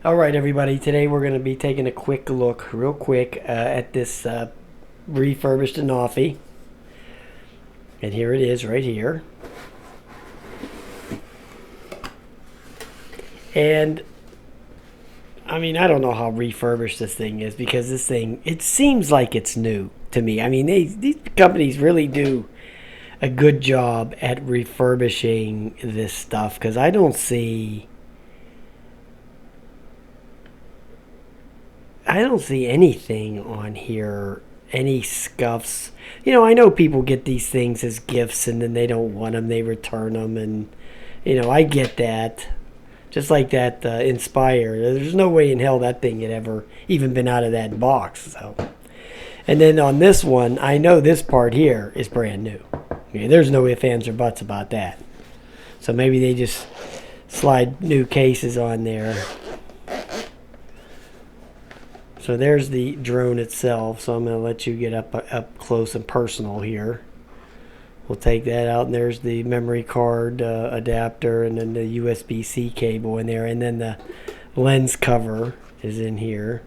All right, everybody. Today we're going to be taking a quick look, real quick, at this refurbished Anafi. And here it is right here. And, I mean, I don't know how refurbished this thing is because this thing, it seems like it's new to me. I mean, these companies really do a good job at refurbishing this stuff because I don't see anything on here, any scuffs. You know, I know people get these things as gifts and then they don't want them, they return them, and I get that. Just like that Inspire, there's no way in hell that thing had ever even been out of that box. So, and then on this one, I know this part here is brand new. Okay, there's no ifs, ands, or buts about that. So maybe they just slide new cases on there. So there's the drone itself. So I'm going to let you get up close and personal here. We'll take that out, and there's the memory card adapter, and then the USB-C cable in there, and then the lens cover is in here.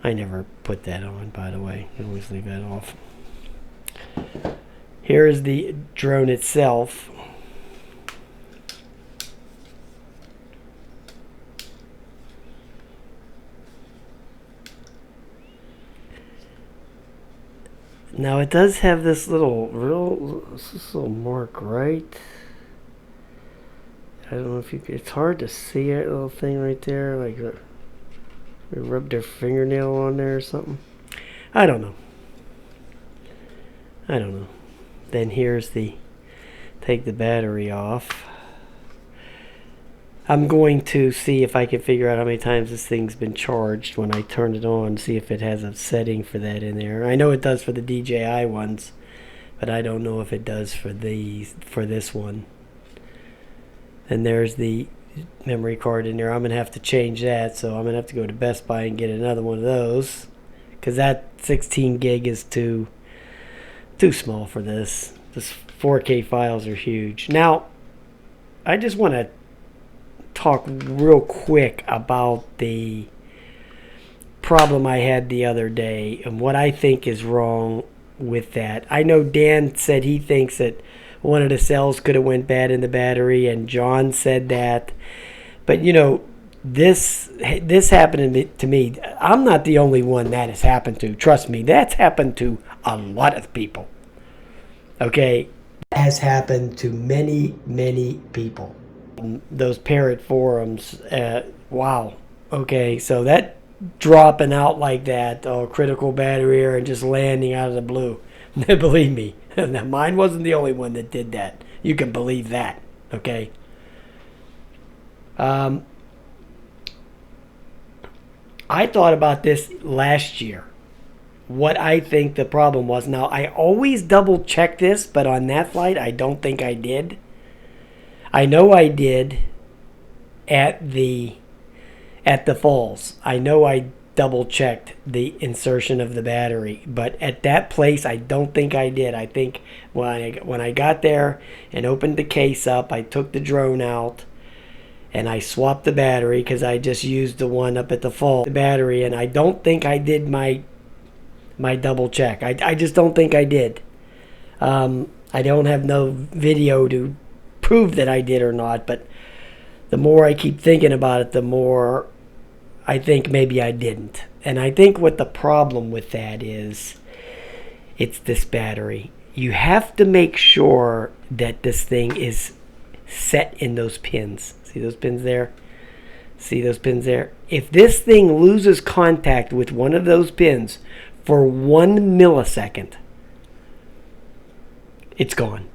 I never put that on, by the way. I always leave that off. Here is the drone itself. Now it does have this little mark, right? I don't know if you. It's hard to see that little thing right there, like they rubbed their fingernail on there or something. I don't know. Then here's the take the battery off. I'm going to see if I can figure out how many times this thing's been charged when I turn it on, see if it has a setting for that in there. I know it does for the DJI ones, but I don't know if it does for this one. And there's the memory card in there. I'm going to have to change that, so I'm going to have to go to Best Buy and get another one of those, because that 16 gig is too small for this. This 4K files are huge. Now, I just want to talk real quick about the problem I had the other day and what I think is wrong with that. I know Dan said he thinks that one of the cells could have went bad in the battery, and John said that. But this happened to me. I'm not the only one that has happened to. Trust me, that's happened to a lot of people. Okay, that has happened to many people. Those parrot forums, wow. Okay, so that dropping out like that, critical battery error, and just landing out of the blue. Believe me, mine wasn't the only one that did that. You can believe that. Okay. I thought about this last year, what I think the problem was. Now, I always double check this, but on that flight, I don't think I did. I know I did at the falls. I know I double checked the insertion of the battery, but at that place I don't think I did. I think when I got there and opened the case up, I took the drone out and I swapped the battery because I just used the one up at the fall, the battery, and I don't think I did my double check. I just don't think I did. I don't have no video to prove that I did or not, but the more I keep thinking about it, the more I think maybe I didn't. And I think what the problem with that is, it's this battery. You have to make sure that this thing is set in those pins. See those pins there? See those pins there? If this thing loses contact with one of those pins for 1 millisecond, it's gone.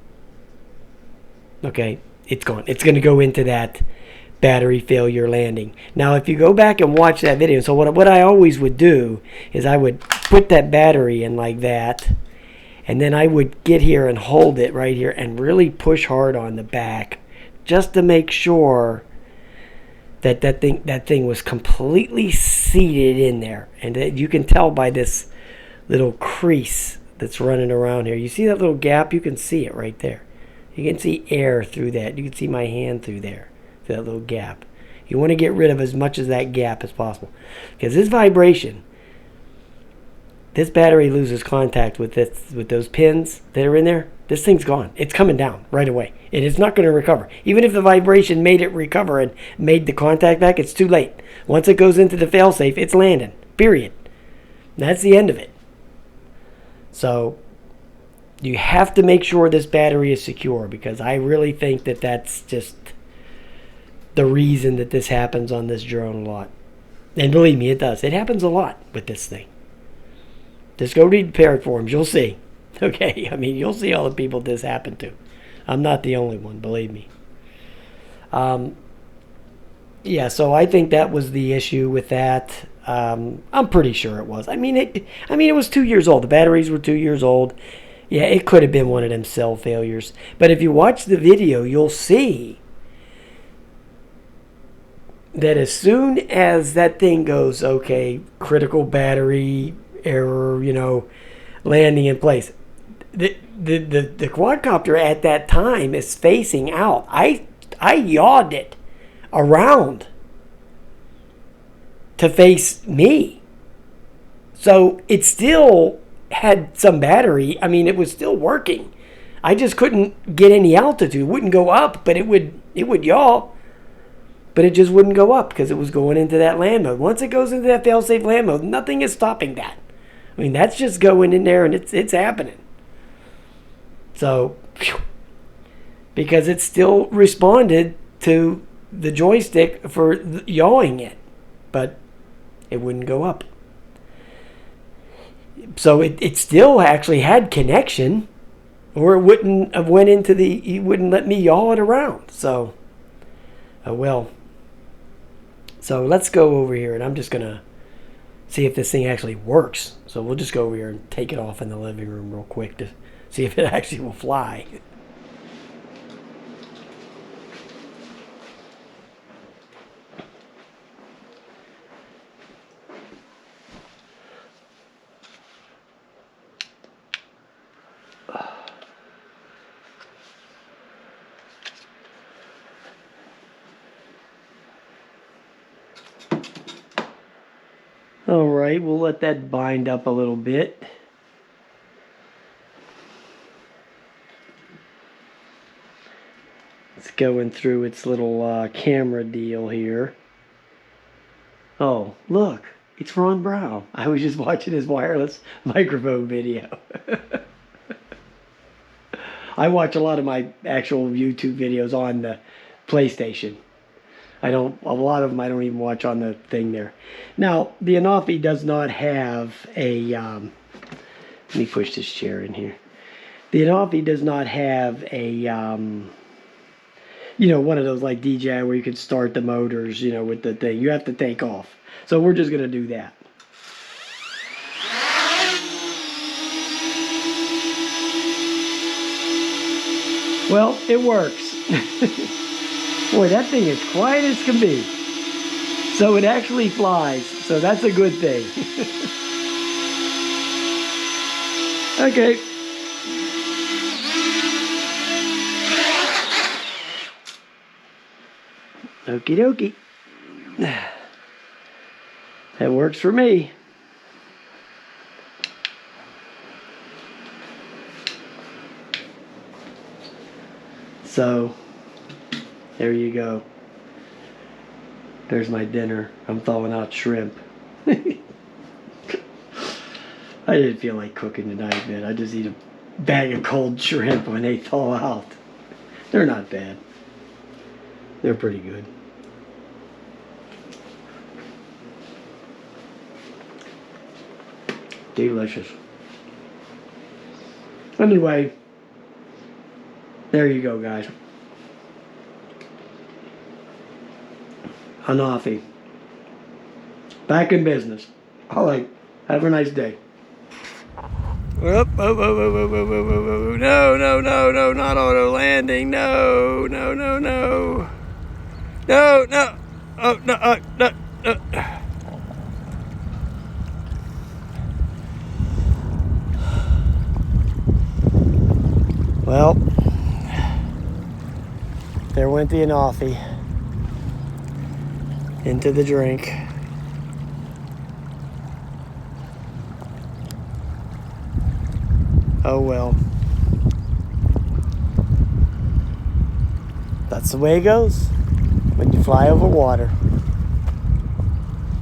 Okay, it's gone. It's going to go into that battery failure landing. Now, if you go back and watch that video, so what I always would do is I would put that battery in like that, and then I would get here and hold it right here and really push hard on the back just to make sure that thing was completely seated in there. And that you can tell by this little crease that's running around here. You see that little gap? You can see it right there. You can see air through that. You can see my hand through there, through that little gap. You want to get rid of as much of that gap as possible. Because this vibration, this battery loses contact with those pins that are in there. This thing's gone. It's coming down right away. And it's not going to recover. Even if the vibration made it recover and made the contact back, it's too late. Once it goes into the failsafe, it's landing. Period. That's the end of it. So you have to make sure this battery is secure, because I really think that that's just the reason that this happens on this drone a lot. And believe me, it does. It happens a lot with this thing. Just go read parrot forums. You'll see. Okay? I mean, you'll see all the people this happened to. I'm not the only one, believe me. Yeah, so I think that was the issue with that. I'm pretty sure it was. I mean, it was 2 years old. The batteries were 2 years old. Yeah, it could have been one of them cell failures. But if you watch the video, you'll see that as soon as that thing goes, okay, critical battery error, landing in place, the quadcopter at that time is facing out. I yawed it around to face me. So it still had some battery. I mean, it was still working. I just couldn't get any altitude. It wouldn't go up, but it would yaw. But it just wouldn't go up because it was going into that land mode. Once it goes into that fail-safe land mode, nothing is stopping that. I mean, that's just going in there and it's happening. So, because it still responded to the joystick for yawing it, but it wouldn't go up. So it still actually had connection, or it wouldn't have went into it wouldn't let me yaw it around. So, well. So let's go over here, and I'm just gonna see if this thing actually works. So we'll just go over here and take it off in the living room real quick to see if it actually will fly. All right, we'll let that bind up a little bit. It's going through its little camera deal here. Oh, look, it's Ron Brown. I was just watching his wireless microphone video. I watch a lot of my actual YouTube videos on the PlayStation. A lot of them I don't even watch on the thing there. Now, the Anafi does not have a, let me push this chair in here. The Anafi does not have a, one of those like DJI where you can start the motors, with the thing. You have to take off. So we're just going to do that. Well, it works. Boy, that thing is quiet as can be. So it actually flies. So that's a good thing. Okay. Okie dokie. That works for me. So, there you go. There's my dinner. I'm thawing out shrimp. I didn't feel like cooking tonight, man. I just eat a bag of cold shrimp when they thaw out. They're not bad. They're pretty good. Delicious. Anyway, there you go, guys. Anafi. Back in business. All right. Have a nice day. No, not auto landing. No. No. Oh, no. Well, there went the Anafi. into the drink. Oh well. That's the way it goes when you fly over water.